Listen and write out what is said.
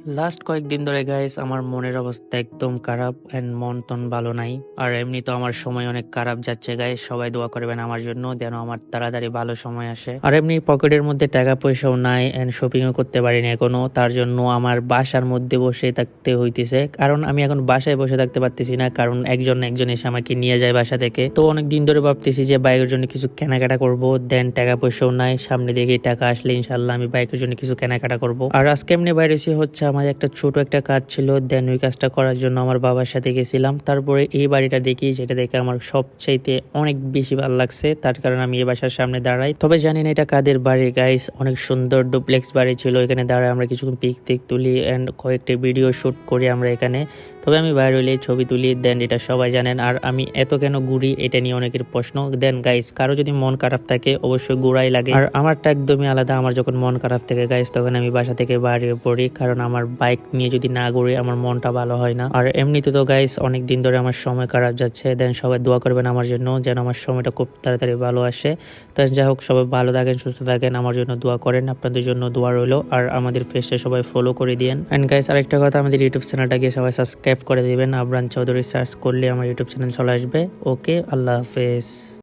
Last কয়েকদিন ধরে guys আমার মনের অবস্থা একদম খারাপ এন্ড মন টন ভালো নাই। আর এমনি তো আমার সময় অনেক খারাপ যাচ্ছে গাইস, সবাই দোয়া করবেন আমার জন্য যেন আমার তাড়াতাড়ি ভালো সময় আসে। আর এমনি পকেটের মধ্যে টাকা পয়সাও নাই এন্ড শপিংও করতে পারিনি এখনো, তার জন্য আমার বাসার মধ্যে বসে থাকতে হইতেছে। কারণ আমি এখন বাসায় বসে থাকতে পারতেছি না, কারণ একজন একজন এসে আমাকে নিয়ে যায় বাসা থেকে। তো অনেক দিন ধরে ভাবতেছি যে বাইকের জন্য কিছু কেনাকাটা করব, দেন টাকা পয়সাও নাই। সামনে দিকে টাকা আসলে ইনশাল্লাহ আমি বাইকের জন্য কিছু কেনাকাটা করব। আর আজকে এমনি বাইরেছি হচ্ছে আমার একটা ছোট একটা কাজ ছিল, দেন ওই কাজটা করার জন্য আমার বাবার সাথে গেছিলাম। তারপরে এই বাড়িটা দেখি, যেটা দেখে আমার সবচাইতে অনেক বেশি ভালো লাগছে, তার কারণে আমি এই বাসার সামনে দাঁড়াই। তবে জানি না এটা কাদের বাড়ি গাইস, অনেক সুন্দর ডুপ্লেক্স বাড়ি ছিল। এখানে দাঁড়ায় আমরা কিছুক্ষণ পিক টিক তুলি এন্ড কয়েকটা ভিডিও শুট করি আমরা এখানে। তবে আমি বাইরে হলে ছবি তুলি, দেন এটা সবাই জানেন। আর আমি এত কেন ঘুরি এটা নিয়ে অনেকের প্রশ্ন। দেন গাইস কারো যদি মন খারাপ থাকে অবশ্যই ঘুরাই লাগে, আর আমারটা একদমই আলাদা। আমার যখন মন খারাপ থাকে গাইস তখন আমি বাসা থেকে বাইরে পড়ি, কারণ আমার বাইক নিয়ে যদি না ঘুরি আমার মনটা ভালো হয় না। আর এমনিতে তো গাইস অনেক দিন ধরে আমার সময় খারাপ যাচ্ছে, দেন সবাই দোয়া করবেন আমার জন্য যেন আমার সময়টা খুব তাড়াতাড়ি ভালো আসে। তো যাই হোক, সবাই ভালো থাকেন, সুস্থ থাকেন, আমার জন্য দোয়া করেন, আপনাদের জন্য দোয়া রইলো। আর আমাদের ফেসটা সবাই ফলো করে দিয়েন। এন্ড গাইস আরেকটা কথা, আমাদের ইউটিউব চ্যানেলটা গিয়ে সবাই সাবস্ক্রাইব করে দিবেন। আবরান চৌধুরী সার্চ করলে আমার ইউটিউব চ্যানেল চলে আসবে। ওকে, আল্লাহ হাফেজ।